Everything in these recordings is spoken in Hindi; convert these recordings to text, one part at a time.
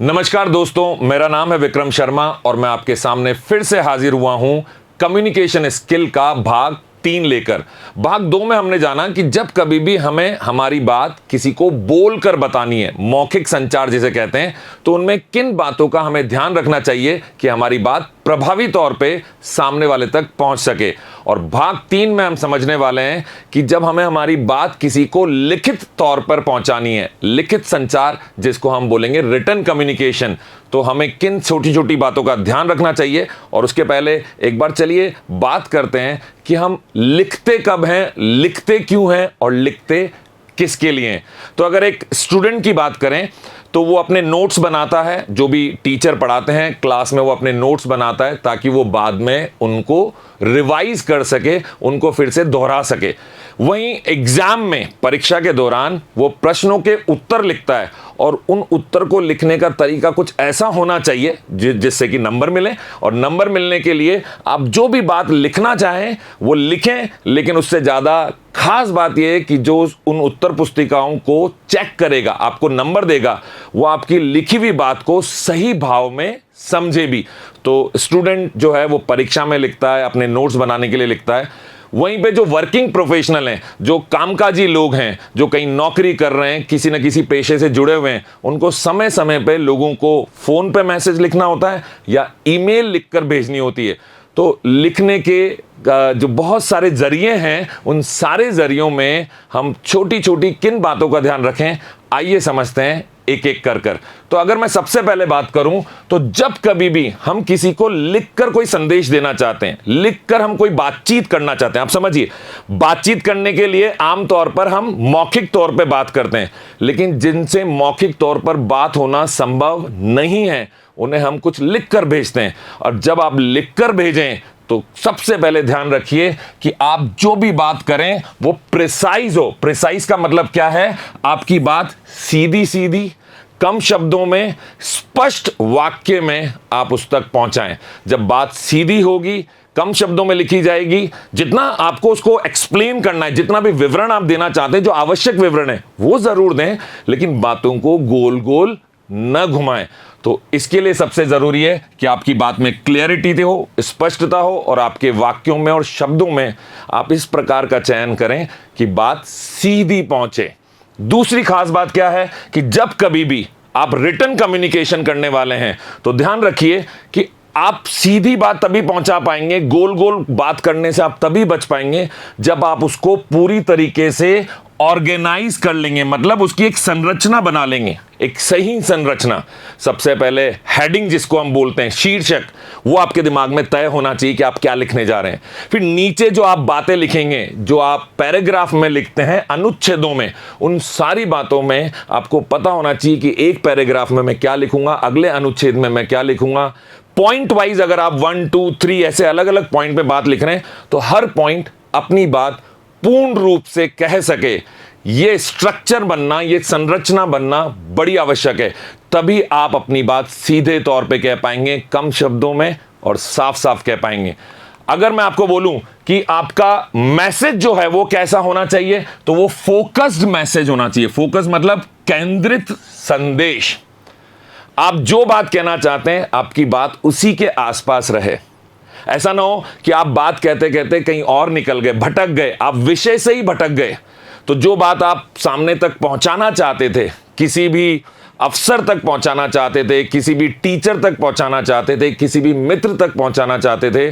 नमस्कार दोस्तों, मेरा नाम है विक्रम शर्मा और मैं आपके सामने फिर से हाजिर हुआ हूं कम्युनिकेशन स्किल का भाग 3 लेकर। भाग 2 में हमने जाना कि जब कभी भी हमें हमारी बात किसी को बोलकर बतानी है, मौखिक संचार जिसे कहते हैं, तो उनमें किन बातों का हमें ध्यान रखना चाहिए कि हमारी बात प्रभावी तौर पे सामने वाले तक पहुंच सके। और भाग 3 में हम समझने वाले हैं कि जब हमें हमारी बात किसी को लिखित तौर पर पहुंचानी है, लिखित संचार जिसको हम बोलेंगे रिटन कम्युनिकेशन, तो हमें किन छोटी छोटी बातों का ध्यान रखना चाहिए। और उसके पहले एक बार चलिए बात करते हैं कि हम लिखते कब हैं, लिखते क्यों हैं और लिखते किसके लिए हैं। तो अगर एक स्टूडेंट की बात करें तो वो अपने नोट्स बनाता है, जो भी टीचर पढ़ाते हैं क्लास में वो अपने नोट्स बनाता है ताकि वो बाद में उनको रिवाइज कर सके, उनको फिर से दोहरा सके। वहीं एग्जाम में, परीक्षा के दौरान वो प्रश्नों के उत्तर लिखता है और उन उत्तर को लिखने का तरीका कुछ ऐसा होना चाहिए जिससे कि नंबर मिले। और नंबर मिलने के लिए आप जो भी बात लिखना चाहें वो लिखें, लेकिन उससे ज़्यादा खास बात यह है कि जो उन उत्तर पुस्तिकाओं को चेक करेगा, आपको नंबर देगा, वो आपकी लिखी हुई बात को सही भाव में समझे भी। तो स्टूडेंट जो है वो परीक्षा में लिखता है, अपने नोट्स बनाने के लिए लिखता है। वहीं पे जो वर्किंग प्रोफेशनल हैं, जो कामकाजी लोग हैं, जो कहीं नौकरी कर रहे हैं, किसी न किसी पेशे से जुड़े हुए हैं, उनको समय समय पे लोगों को फ़ोन पे मैसेज लिखना होता है या ईमेल लिखकर भेजनी होती है। तो लिखने के जो बहुत सारे जरिए हैं, उन सारे जरियों में हम छोटी छोटी किन बातों का ध्यान रखें, आइए समझते हैं एक एक कर। तो अगर मैं सबसे पहले बात करूं तो जब कभी भी हम किसी को लिखकर कोई संदेश देना चाहते हैं, लिखकर हम कोई बातचीत करना चाहते हैं, आप समझिए, बातचीत करने के लिए आमतौर पर हम मौखिक तौर पे बात करते हैं, लेकिन जिनसे मौखिक तौर पर बात होना संभव नहीं है उन्हें हम कुछ लिखकर भेजते हैं। और जब आप लिखकर भेजें तो सबसे पहले ध्यान रखिए कि आप जो भी बात करें वो प्रिसाइज हो। प्रिसाइज का मतलब क्या है? आपकी बात सीधी सीधी, कम शब्दों में, स्पष्ट वाक्य में आप उस तक पहुंचाएं। जब बात सीधी होगी, कम शब्दों में लिखी जाएगी, जितना आपको उसको एक्सप्लेन करना है, जितना भी विवरण आप देना चाहते हैं, जो आवश्यक विवरण है वो जरूर दें, लेकिन बातों को गोल गोल न घुमाएं। तो इसके लिए सबसे जरूरी है कि आपकी बात में क्लियरिटी हो, स्पष्टता हो और आपके वाक्यों में और शब्दों में आप इस प्रकार का चयन करें कि बात सीधी पहुंचे। दूसरी खास बात क्या है कि जब कभी भी आप रिटन कम्युनिकेशन करने वाले हैं तो ध्यान रखिए कि आप सीधी बात तभी पहुंचा पाएंगे, गोल गोल बात करने से आप तभी बच पाएंगे जब आप उसको पूरी तरीके से ऑर्गेनाइज कर लेंगे, मतलब उसकी एक संरचना बना लेंगे, एक सही संरचना। सबसे पहले हेडिंग जिसको हम बोलते हैं, शीर्षक, वो आपके दिमाग में तय होना चाहिए कि आप क्या लिखने जा रहे हैं। फिर नीचे जो आप बातें लिखेंगे, जो आप पैराग्राफ में लिखते हैं, अनुच्छेदों में, उन सारी बातों में आपको पता होना चाहिए कि एक पैराग्राफ में मैं क्या लिखूंगा, अगले अनुच्छेद में मैं क्या लिखूंगा। पॉइंट वाइज अगर आप 1, 2, 3 ऐसे अलग अलग पॉइंट पे बात लिख रहे हैं तो हर पॉइंट अपनी बात पूर्ण रूप से कह सके। ये स्ट्रक्चर बनना, ये संरचना बनना बड़ी आवश्यक है, तभी आप अपनी बात सीधे तौर पे कह पाएंगे, कम शब्दों में और साफ साफ कह पाएंगे। अगर मैं आपको बोलूं कि आपका मैसेज जो है वो कैसा होना चाहिए, तो वो फोकस्ड मैसेज होना चाहिए। फोकस मतलब केंद्रित संदेश। आप जो बात कहना चाहते हैं आपकी बात उसी के आसपास रहे। ऐसा ना हो कि आप बात कहते कहते कहीं और निकल गए, भटक गए, आप विषय से ही भटक गए। तो जो बात आप सामने तक पहुंचाना चाहते थे, किसी भी अफसर तक पहुंचाना चाहते थे, किसी भी टीचर तक पहुंचाना चाहते थे, किसी भी मित्र तक पहुंचाना चाहते थे,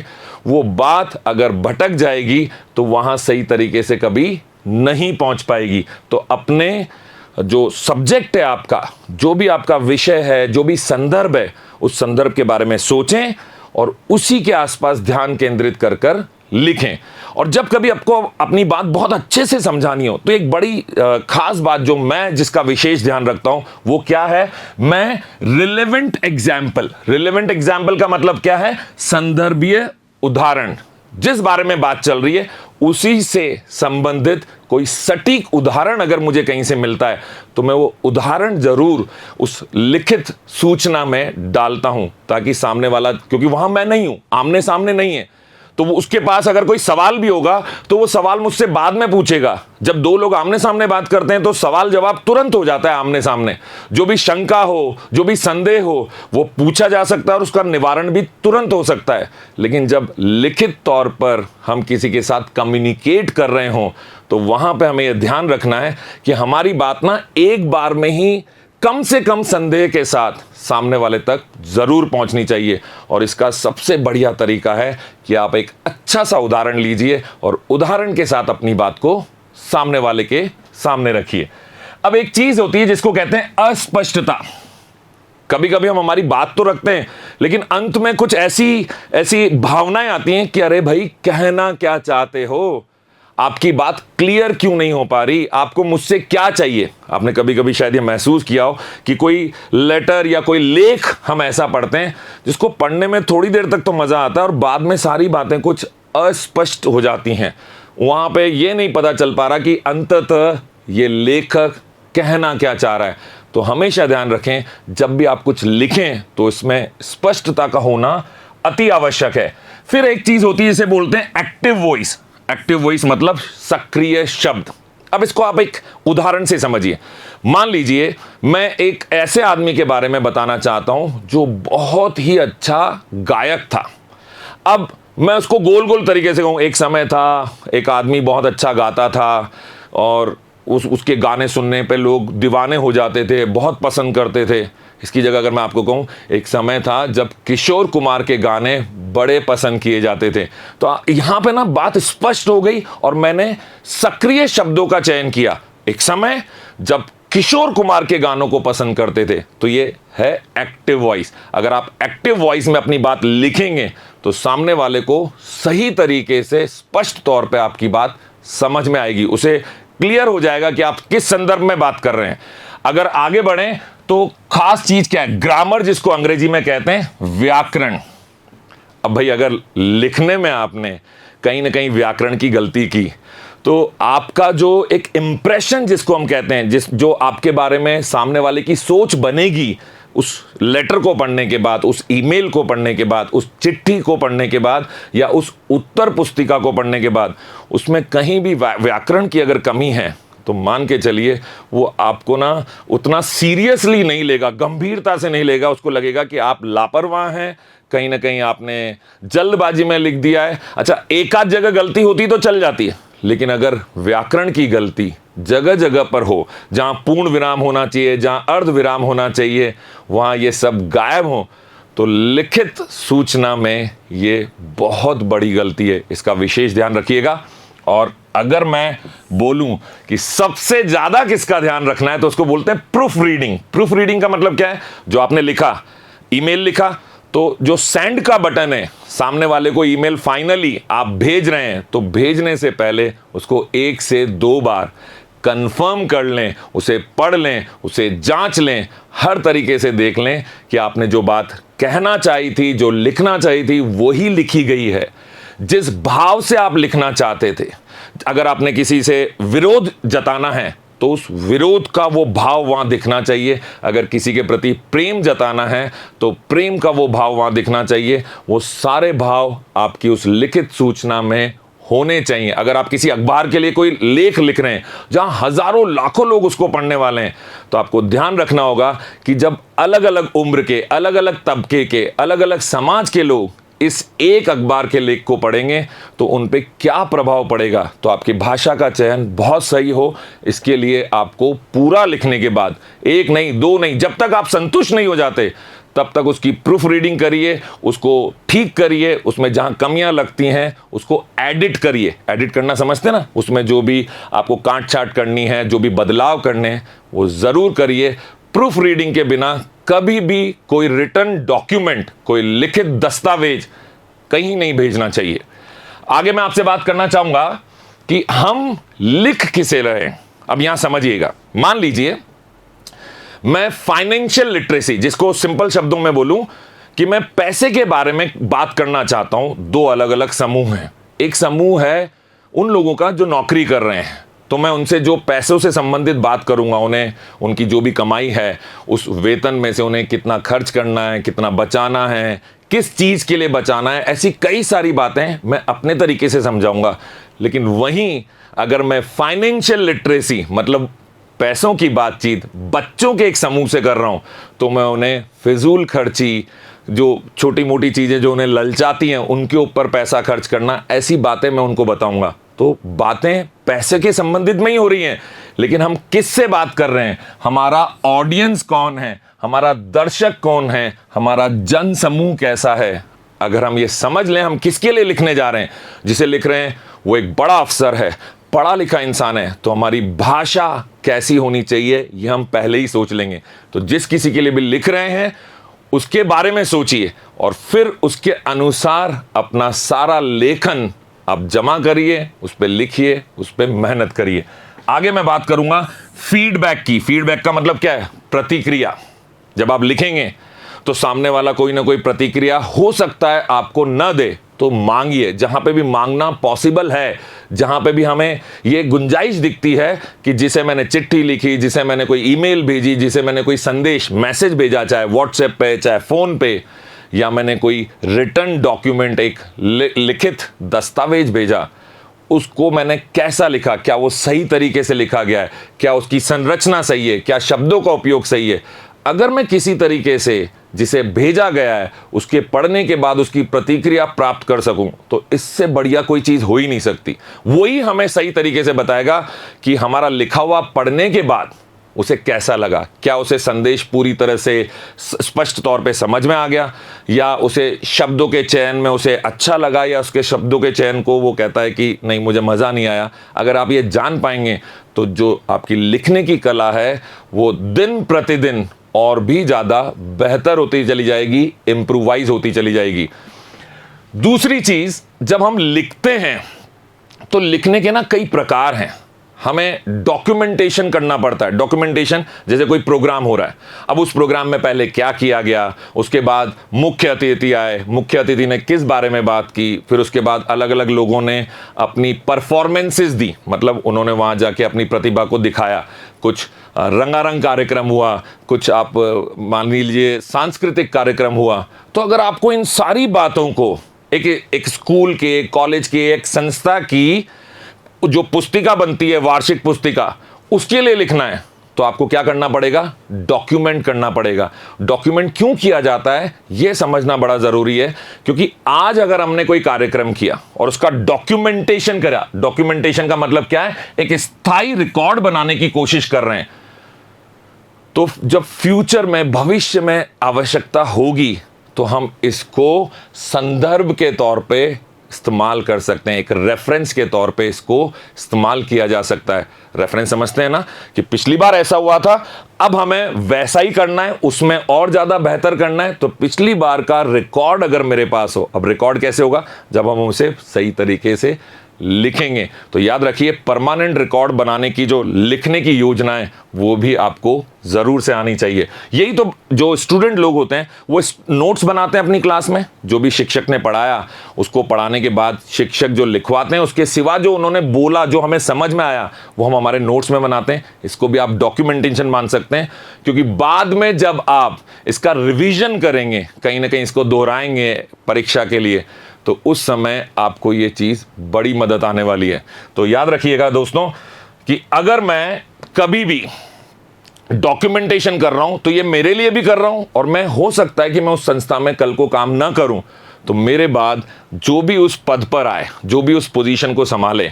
वो बात अगर भटक जाएगी तो वहां सही तरीके से कभी नहीं पहुंच पाएगी। तो अपने जो सब्जेक्ट है आपका, जो भी आपका विषय है, जो भी संदर्भ है, उस संदर्भ के बारे में सोचें और उसी के आसपास ध्यान केंद्रित कर कर लिखें। और जब कभी आपको अपनी बात बहुत अच्छे से समझानी हो तो एक बड़ी खास बात जो मैं जिसका विशेष ध्यान रखता हूं वो क्या है, मैं रिलेवेंट एग्जाम्पल का मतलब क्या है, संदर्भीय उदाहरण। जिस बारे में बात चल रही है उसी से संबंधित कोई सटीक उदाहरण अगर मुझे कहीं से मिलता है तो मैं वो उदाहरण जरूर उस लिखित सूचना में डालता हूं, ताकि सामने वाला, क्योंकि वहां मैं नहीं हूं, आमने सामने नहीं है, तो वो उसके पास अगर कोई सवाल भी होगा तो वो सवाल मुझसे बाद में पूछेगा। जब दो लोग आमने सामने बात करते हैं तो सवाल जवाब तुरंत हो जाता है आमने सामने। जो भी शंका हो, जो भी संदेह हो, वो पूछा जा सकता है और उसका निवारण भी तुरंत हो सकता है। लेकिन जब लिखित तौर पर हम किसी के साथ कम्युनिकेट कर रहे हों तो वहां पे हमें यह ध्यान रखना है कि हमारी बात ना एक बार में ही कम से कम संदेह के साथ सामने वाले तक जरूर पहुंचनी चाहिए। और इसका सबसे बढ़िया तरीका है कि आप एक अच्छा सा उदाहरण लीजिए और उदाहरण के साथ अपनी बात को सामने वाले के सामने रखिए। अब एक चीज होती है जिसको कहते हैं अस्पष्टता। कभी कभी हम हमारी बात तो रखते हैं लेकिन अंत में कुछ ऐसी भावनाएं आती हैं कि अरे भाई कहना क्या चाहते हो, आपकी बात क्लियर क्यों नहीं हो पा रही, आपको मुझसे क्या चाहिए। आपने कभी कभी शायद ये महसूस किया हो कि कोई लेटर या कोई लेख हम ऐसा पढ़ते हैं जिसको पढ़ने में थोड़ी देर तक तो मजा आता है और बाद में सारी बातें कुछ अस्पष्ट हो जाती हैं। वहां पे ये नहीं पता चल पा रहा कि अंततः ये लेखक कहना क्या चाह रहा है। तो हमेशा ध्यान रखें, जब भी आप कुछ लिखें तो इसमें स्पष्टता का होना अति आवश्यक है। फिर एक चीज होती है जिसे बोलते हैं एक्टिव वॉइस। एक्टिव वॉइस मतलब सक्रिय शब्द। अब इसको आप एक उदाहरण से समझिए। मान लीजिए मैं एक ऐसे आदमी के बारे में बताना चाहता हूं जो बहुत ही अच्छा गायक था। अब मैं उसको गोल गोल तरीके से कहूं, एक समय था एक आदमी बहुत अच्छा गाता था और उसके गाने सुनने पे लोग दीवाने हो जाते थे, बहुत पसंद करते थे। इसकी जगह अगर मैं आपको कहूं, एक समय था जब किशोर कुमार के गाने बड़े पसंद किए जाते थे। तो यहां पे ना बात स्पष्ट हो गई और मैंने सक्रिय शब्दों का चयन किया। एक समय जब किशोर कुमार के गानों को पसंद करते थे। तो ये है एक्टिव वॉइस। अगर आप एक्टिव वॉइस में अपनी बात लिखेंगे तो सामने वाले को सही तरीके से स्पष्ट तौर पे आपकी बात समझ में आएगी, उसे क्लियर हो जाएगा कि आप किस संदर्भ में बात कर रहे हैं। अगर आगे बढ़ें तो खास चीज क्या है, ग्रामर जिसको अंग्रेजी में कहते हैं व्याकरण। अब भाई अगर लिखने में आपने कहीं ना कहीं व्याकरण की गलती की तो आपका जो एक इंप्रेशन जिसको हम कहते हैं, जो आपके बारे में सामने वाले की सोच बनेगी उस लेटर को पढ़ने के बाद, उस ईमेल को पढ़ने के बाद, उस चिट्ठी को पढ़ने के बाद या उस उत्तर पुस्तिका को पढ़ने के बाद, उसमें कहीं भी व्याकरण की अगर कमी है तो मान के चलिए वो आपको ना उतना सीरियसली नहीं लेगा, गंभीरता से नहीं लेगा। उसको लगेगा कि आप लापरवाह हैं, कहीं ना कहीं आपने जल्दबाजी में लिख दिया है। अच्छा, एक आध जगह गलती होती तो चल जाती है, लेकिन अगर व्याकरण की गलती जगह जगह पर हो, जहां पूर्ण विराम होना चाहिए, जहां अर्ध विराम होना चाहिए, वहां ये सब गायब हो, तो लिखित सूचना में ये बहुत बड़ी गलती है। इसका विशेष ध्यान रखिएगा। और अगर मैं बोलूं कि सबसे ज्यादा किसका ध्यान रखना है तो उसको बोलते हैं प्रूफ रीडिंग। प्रूफ रीडिंग का मतलब क्या है, जो आपने लिखा, ईमेल लिखा, तो जो सेंड का बटन है, सामने वाले को ईमेल फाइनली आप भेज रहे हैं तो भेजने से पहले उसको 1 से 2 बार कंफर्म कर लें, उसे पढ़ लें, उसे जांच लें, हर तरीके से देख लें कि आपने जो बात कहना चाहिए थी, जो लिखना चाहिए थी, वही लिखी गई है। जिस भाव से आप लिखना चाहते थे, अगर आपने किसी से विरोध जताना है तो उस विरोध का वो भाव वहां दिखना चाहिए। अगर किसी के प्रति प्रेम जताना है तो प्रेम का वो भाव वहां दिखना चाहिए। वो सारे भाव आपकी उस लिखित सूचना में होने चाहिए। अगर आप किसी अखबार के लिए कोई लेख लिख रहे हैं जहां हजारों लाखों लोग उसको पढ़ने वाले हैं, तो आपको ध्यान रखना होगा कि जब अलग अलग उम्र के, अलग अलग तबके के, अलग अलग समाज के लोग इस एक अखबार के लेख को पढ़ेंगे तो उन पे क्या प्रभाव पड़ेगा। तो आपकी भाषा का चयन बहुत सही हो, इसके लिए आपको पूरा लिखने के बाद 1 नहीं 2 नहीं, जब तक आप संतुष्ट नहीं हो जाते तब तक उसकी प्रूफ रीडिंग करिए, उसको ठीक करिए, उसमें जहां कमियां लगती हैं उसको एडिट करिए। एडिट करना समझते ना, उसमें जो भी आपको काट छाट करनी है, जो भी बदलाव करने हैं वो जरूर करिए। प्रूफ रीडिंग के बिना कभी भी कोई रिटन डॉक्यूमेंट, कोई लिखित दस्तावेज कहीं नहीं भेजना चाहिए। आगे मैं आपसे बात करना चाहूंगा कि हम लिख किसे रहे हैं। अब यहां समझिएगा, मान लीजिए मैं फाइनेंशियल लिटरेसी, जिसको सिंपल शब्दों में बोलूं कि मैं पैसे के बारे में बात करना चाहता हूं। 2 अलग अलग समूह हैं। एक समूह है उन लोगों का जो नौकरी कर रहे हैं, तो मैं उनसे जो पैसों से संबंधित बात करूंगा, उन्हें उनकी जो भी कमाई है उस वेतन में से उन्हें कितना खर्च करना है, कितना बचाना है, किस चीज़ के लिए बचाना है, ऐसी कई सारी बातें मैं अपने तरीके से समझाऊंगा। लेकिन वहीं अगर मैं फाइनेंशियल लिटरेसी मतलब पैसों की बातचीत बच्चों के एक समूह से कर रहा हूं, तो मैं उन्हें फिजूल खर्ची, जो छोटी मोटी चीज़ें जो उन्हें ललचाती हैं उनके ऊपर पैसा खर्च करना, ऐसी बातें मैं उनको बताऊंगा। तो बातें पैसे के संबंधित में ही हो रही हैं, लेकिन हम किससे बात कर रहे हैं, हमारा ऑडियंस कौन है, हमारा दर्शक कौन है, हमारा जन समूह कैसा है। अगर हम ये समझ लें हम किसके लिए लिखने जा रहे हैं, जिसे लिख रहे हैं वो एक बड़ा अफसर है, पढ़ा लिखा इंसान है, तो हमारी भाषा कैसी होनी चाहिए ये हम पहले ही सोच लेंगे। तो जिस किसी के लिए भी लिख रहे हैं उसके बारे में सोचिए और फिर उसके अनुसार अपना सारा लेखन आप जमा करिए, उस पर लिखिए, उस पर मेहनत करिए। आगे मैं बात करूंगा फीडबैक की। फीडबैक का मतलब क्या है? प्रतिक्रिया। जब आप लिखेंगे तो सामने वाला कोई ना कोई प्रतिक्रिया हो सकता है आपको न दे, तो मांगिए। जहां पे भी मांगना पॉसिबल है, जहां पे भी हमें ये गुंजाइश दिखती है कि जिसे मैंने चिट्ठी लिखी, जिसे मैंने कोई ईमेल भेजी, जिसे मैंने कोई संदेश मैसेज भेजा, चाहे व्हाट्सएप पे चाहे फोन पे, या मैंने कोई रिटर्न डॉक्यूमेंट एक लिखित दस्तावेज भेजा, उसको मैंने कैसा लिखा, क्या वो सही तरीके से लिखा गया है, क्या उसकी संरचना सही है, क्या शब्दों का उपयोग सही है। अगर मैं किसी तरीके से जिसे भेजा गया है उसके पढ़ने के बाद उसकी प्रतिक्रिया प्राप्त कर सकूं, तो इससे बढ़िया कोई चीज हो ही नहीं सकती। वही हमें सही तरीके से बताएगा कि हमारा लिखा हुआ पढ़ने के बाद उसे कैसा लगा, क्या उसे संदेश पूरी तरह से स्पष्ट तौर पे समझ में आ गया, या उसे शब्दों के चयन में उसे अच्छा लगा, या उसके शब्दों के चयन को वो कहता है कि नहीं मुझे मज़ा नहीं आया। अगर आप ये जान पाएंगे तो जो आपकी लिखने की कला है वो दिन प्रतिदिन और भी ज़्यादा बेहतर होती चली जाएगी, इम्प्रूवाइज होती चली जाएगी। दूसरी चीज़, जब हम लिखते हैं तो लिखने के ना कई प्रकार हैं। हमें डॉक्यूमेंटेशन करना पड़ता है। डॉक्यूमेंटेशन जैसे कोई प्रोग्राम हो रहा है, अब उस प्रोग्राम में पहले क्या किया गया, उसके बाद मुख्य अतिथि आए, मुख्य अतिथि ने किस बारे में बात की, फिर उसके बाद अलग अलग लोगों ने अपनी परफॉर्मेंसेस दी, मतलब उन्होंने वहाँ जाके अपनी प्रतिभा को दिखाया। कुछ रंगारंग कार्यक्रम हुआ, कुछ आप मान लीजिए सांस्कृतिक कार्यक्रम हुआ। तो अगर आपको इन सारी बातों को एक स्कूल के, कॉलेज के, एक संस्था की जो पुस्तिका बनती है, वार्षिक पुस्तिका, उसके लिए लिखना है, तो आपको क्या करना पड़ेगा? डॉक्यूमेंट करना पड़ेगा। डॉक्यूमेंट क्यों किया जाता है यह समझना बड़ा जरूरी है, क्योंकि आज अगर हमने कोई कार्यक्रम किया और उसका डॉक्यूमेंटेशन करा, डॉक्यूमेंटेशन का मतलब क्या है? एक स्थायी रिकॉर्ड बनाने की कोशिश कर रहे हैं, तो जब फ्यूचर में, भविष्य में आवश्यकता होगी तो हम इसको संदर्भ के तौर पे इस्तेमाल कर सकते हैं, एक रेफरेंस के तौर पे इसको इस्तेमाल किया जा सकता है। रेफरेंस समझते हैं ना, कि पिछली बार ऐसा हुआ था, अब हमें वैसा ही करना है, उसमें और ज़्यादा बेहतर करना है, तो पिछली बार का रिकॉर्ड अगर मेरे पास हो। अब रिकॉर्ड कैसे होगा? जब हम उसे सही तरीके से लिखेंगे। तो याद रखिए, परमानेंट रिकॉर्ड बनाने की जो लिखने की योजना है वो भी आपको ज़रूर से आनी चाहिए। यही तो जो स्टूडेंट लोग होते हैं वो नोट्स बनाते हैं अपनी क्लास में, जो भी शिक्षक ने पढ़ाया उसको पढ़ाने के बाद शिक्षक जो लिखवाते हैं, उसके सिवा जो उन्होंने बोला, जो हमें समझ में आया, वो हम हमारे नोट्स में बनाते हैं। इसको भी आप डॉक्यूमेंटेशन मान सकते हैं, क्योंकि बाद में जब आप इसका रिवीजन करेंगे, कहीं ना कहीं इसको दोहराएंगे परीक्षा के लिए, तो उस समय आपको ये चीज़ बड़ी मदद आने वाली है। तो याद रखिएगा दोस्तों कि अगर मैं कभी भी डॉक्यूमेंटेशन कर रहा हूं तो ये मेरे लिए भी कर रहा हूं, और मैं हो सकता है कि मैं उस संस्था में कल को काम ना करूं, तो मेरे बाद जो भी उस पद पर आए, जो भी उस पोजीशन को संभाले,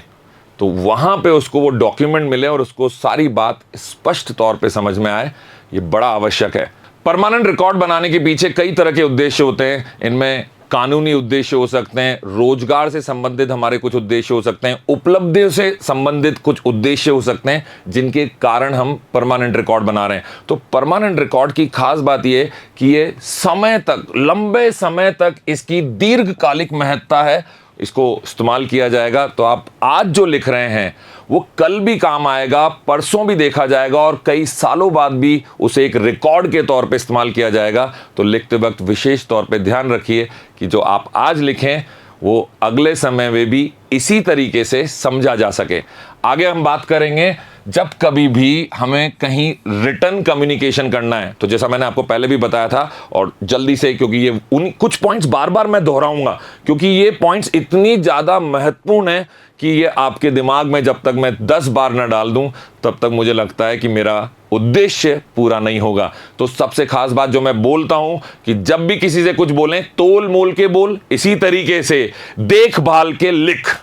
तो वहां पे उसको वो डॉक्यूमेंट मिले और उसको सारी बात स्पष्ट तौर पे समझ में आए। ये बड़ा आवश्यक है। परमानेंट रिकॉर्ड बनाने के पीछे कई तरह के उद्देश्य होते हैं। इनमें कानूनी उद्देश्य हो सकते हैं, रोजगार से संबंधित हमारे कुछ उद्देश्य हो सकते हैं, उपलब्धियों से संबंधित कुछ उद्देश्य हो सकते हैं, जिनके कारण हम परमानेंट रिकॉर्ड बना रहे हैं। तो परमानेंट रिकॉर्ड की खास बात यह कि ये समय तक, लंबे समय तक इसकी दीर्घकालिक महत्ता है। इसको इस्तेमाल किया जाएगा तो आप आज जो लिख रहे हैं वो कल भी काम आएगा, परसों भी देखा जाएगा, और कई सालों बाद भी उसे एक रिकॉर्ड के तौर पे इस्तेमाल किया जाएगा। तो लिखते वक्त विशेष तौर पे ध्यान रखिए कि जो आप आज लिखें वो अगले समय में भी इसी तरीके से समझा जा सके। आगे हम बात करेंगे जब कभी भी हमें कहीं रिटर्न कम्युनिकेशन करना है, तो जैसा मैंने आपको पहले भी बताया था, और जल्दी से, क्योंकि ये उन कुछ पॉइंट्स बार बार मैं दोहराऊंगा, क्योंकि ये पॉइंट्स इतनी ज़्यादा महत्वपूर्ण है कि ये आपके दिमाग में जब तक मैं 10 बार ना डाल दूं तब तक मुझे लगता है कि मेरा उद्देश्य पूरा नहीं होगा। तो सबसे खास बात जो मैं बोलता हूं कि जब भी किसी से कुछ बोलें, तोल मोल के बोल, इसी तरीके से देखभाल के लिख।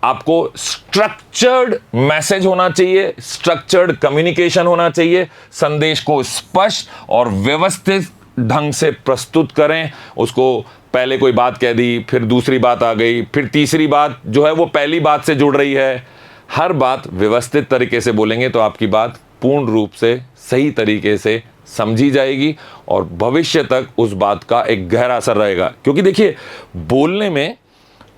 आपको स्ट्रक्चर्ड मैसेज होना चाहिए, स्ट्रक्चर्ड कम्युनिकेशन होना चाहिए। संदेश को स्पष्ट और व्यवस्थित ढंग से प्रस्तुत करें। उसको पहले कोई बात कह दी, फिर दूसरी बात आ गई, फिर तीसरी बात जो है वो पहली बात से जुड़ रही है। हर बात व्यवस्थित तरीके से बोलेंगे तो आपकी बात पूर्ण रूप से सही तरीके से समझी जाएगी और भविष्य तक उस बात का एक गहरा असर रहेगा। क्योंकि देखिए, बोलने में,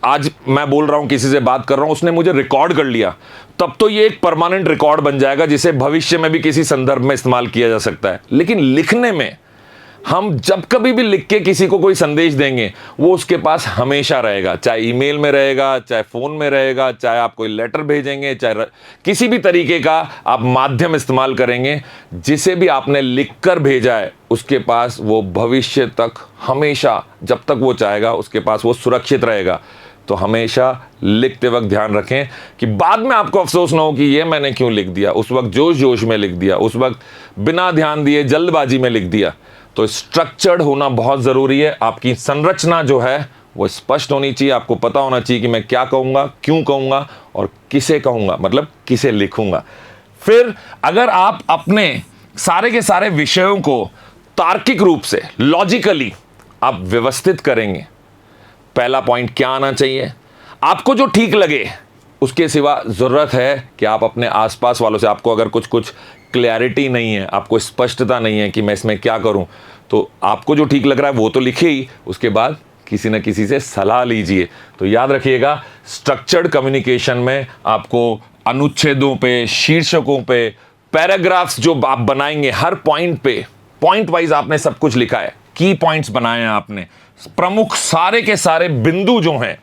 आज मैं बोल रहा हूं, किसी से बात कर रहा हूं, उसने मुझे रिकॉर्ड कर लिया, तब तो ये एक परमानेंट रिकॉर्ड बन जाएगा जिसे भविष्य में भी किसी संदर्भ में इस्तेमाल किया जा सकता है। लेकिन लिखने में, हम जब कभी भी लिख के किसी को कोई संदेश देंगे, वो उसके पास हमेशा रहेगा, चाहे ईमेल में रहेगा, चाहे फोन में रहेगा, चाहे आप कोई लेटर भेजेंगे, चाहे किसी भी तरीके का आप माध्यम इस्तेमाल करेंगे, जिसे भी आपने लिखकर भेजा है उसके पास वो भविष्य तक हमेशा, जब तक वो चाहेगा, उसके पास वो सुरक्षित रहेगा। तो हमेशा लिखते वक्त ध्यान रखें कि बाद में आपको अफसोस ना हो कि ये मैंने क्यों लिख दिया, उस वक्त जोश जोश में लिख दिया, उस वक्त बिना ध्यान दिए जल्दबाजी में लिख दिया। तो स्ट्रक्चर्ड होना बहुत ज़रूरी है। आपकी संरचना जो है वो स्पष्ट होनी चाहिए। आपको पता होना चाहिए कि मैं क्या कहूँगा, क्यों कहूँगा और किसे कहूँगा, मतलब किसे लिखूँगा। फिर अगर आप अपने सारे के सारे विषयों को तार्किक रूप से, लॉजिकली आप व्यवस्थित करेंगे, पहला पॉइंट क्या आना चाहिए, आपको जो ठीक लगे, उसके सिवा ज़रूरत है कि आप अपने आसपास वालों से, आपको अगर कुछ क्लैरिटी नहीं है, आपको स्पष्टता नहीं है कि मैं इसमें क्या करूं, तो आपको जो ठीक लग रहा है वो तो लिखिए ही, उसके बाद किसी न किसी से सलाह लीजिए। तो याद रखिएगा, स्ट्रक्चर्ड कम्युनिकेशन में आपको अनुच्छेदों पे, शीर्षकों पे, पैराग्राफ्स जो आप बनाएंगे, हर पॉइंट पे, पॉइंट वाइज आपने सब कुछ लिखा है, की पॉइंट्स बनाए हैं आपने, प्रमुख सारे के सारे बिंदु जो हैं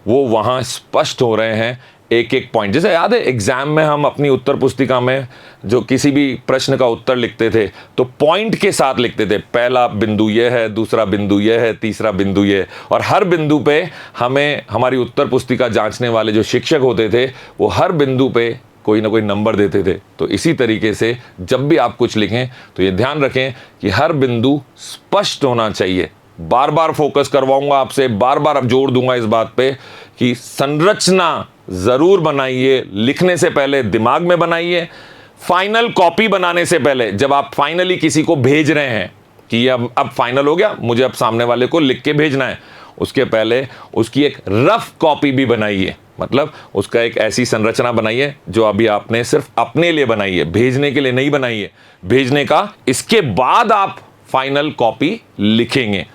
वो वहां स्पष्ट हो रहे हैं, एक एक पॉइंट। जैसे याद है, एग्जाम में हम अपनी उत्तर पुस्तिका में जो किसी भी प्रश्न का उत्तर लिखते थे तो पॉइंट के साथ लिखते थे, पहला बिंदु यह है, दूसरा बिंदु यह है, तीसरा बिंदु यह है। और हर बिंदु पे हमें हमारी उत्तर पुस्तिका जांचने वाले जो शिक्षक होते थे वो हर बिंदु पे कोई ना कोई नंबर देते थे। तो इसी तरीके से जब भी आप कुछ लिखें तो ये ध्यान रखें कि हर बिंदु स्पष्ट होना चाहिए। बार बार फोकस करवाऊंगा आपसे, बार बार अब जोर दूंगा इस बात पे कि संरचना जरूर बनाइए, लिखने से पहले दिमाग में बनाइए, फाइनल कॉपी बनाने से पहले, जब आप फाइनली किसी को भेज रहे हैं कि ये अब फाइनल हो गया, मुझे अब सामने वाले को लिख के भेजना है, उसके पहले उसकी एक रफ कॉपी भी बनाइए। मतलब उसका एक ऐसी संरचना बनाइए जो अभी आपने सिर्फ अपने लिए बनाई है, भेजने के लिए नहीं बनाई है, भेजने का इसके बाद आप फाइनल कॉपी लिखेंगे।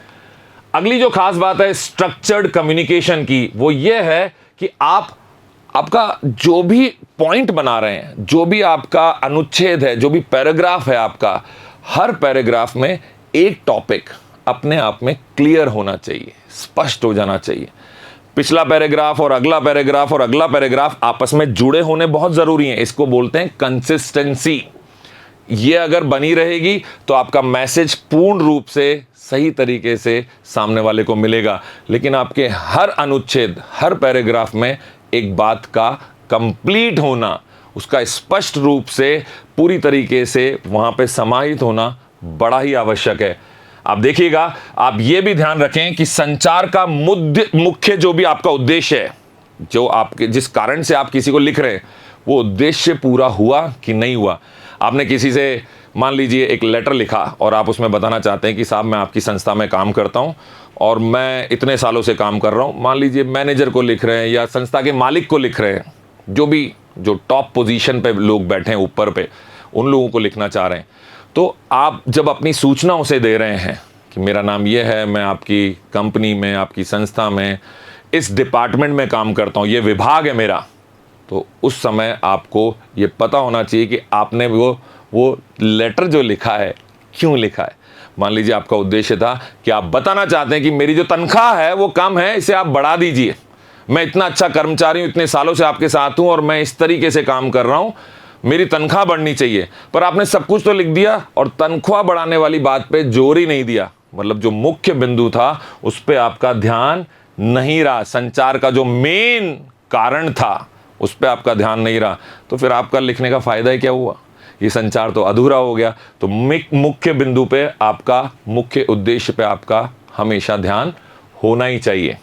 अगली जो खास बात है स्ट्रक्चर्ड कम्युनिकेशन की, वो ये है कि आपका जो भी पॉइंट बना रहे हैं, जो भी आपका अनुच्छेद है, जो भी पैराग्राफ है आपका, हर पैराग्राफ में एक टॉपिक अपने आप में क्लियर होना चाहिए, स्पष्ट हो जाना चाहिए। पिछला पैराग्राफ और अगला पैराग्राफ और अगला पैराग्राफ आपस में जुड़े होने बहुत जरूरी हैं। इसको बोलते हैं कंसिस्टेंसी। ये अगर बनी रहेगी तो आपका मैसेज पूर्ण रूप से सही तरीके से सामने वाले को मिलेगा। लेकिन आपके हर अनुच्छेद, हर पैराग्राफ में एक बात का कंप्लीट होना, उसका स्पष्ट रूप से पूरी तरीके से वहां पे समाहित होना बड़ा ही आवश्यक है। आप देखिएगा, आप ये भी ध्यान रखें कि संचार का मुख्य जो भी आपका उद्देश्य है, जो आपके जिस कारण से आप किसी को लिख रहे हैं, वो उद्देश्य पूरा हुआ कि नहीं हुआ। आपने किसी से, मान लीजिए, एक लेटर लिखा और आप उसमें बताना चाहते हैं कि साहब मैं आपकी संस्था में काम करता हूं और मैं इतने सालों से काम कर रहा हूं। मान लीजिए मैनेजर को लिख रहे हैं या संस्था के मालिक को लिख रहे हैं, जो टॉप पोजीशन पे लोग बैठे हैं ऊपर पे, उन लोगों को लिखना चाह रहे हैं। तो आप जब अपनी सूचना उसे दे रहे हैं कि मेरा नाम ये है, मैं आपकी कंपनी में, आपकी संस्था में, इस डिपार्टमेंट में काम करता हूँ, ये विभाग है मेरा, तो उस समय आपको ये पता होना चाहिए कि आपने वो लेटर जो लिखा है क्यों लिखा है। मान लीजिए आपका उद्देश्य था कि आप बताना चाहते हैं कि मेरी जो तनख्वाह है वो कम है, इसे आप बढ़ा दीजिए, मैं इतना अच्छा कर्मचारी हूं, इतने सालों से आपके साथ हूं और मैं इस तरीके से काम कर रहा हूं, मेरी तनख्वाह बढ़नी चाहिए। पर आपने सब कुछ तो लिख दिया और तनख्वाह बढ़ाने वाली बात पे जोर ही नहीं दिया, मतलब जो मुख्य बिंदु था उस पर आपका ध्यान नहीं रहा, संचार का जो मेन कारण था उस पर आपका ध्यान नहीं रहा, तो फिर आपका लिखने का फायदा ही क्या हुआ, ये संचार तो अधूरा हो गया। तो मुख्य बिंदु पे आपका, मुख्य उद्देश्य पे आपका हमेशा ध्यान होना ही चाहिए।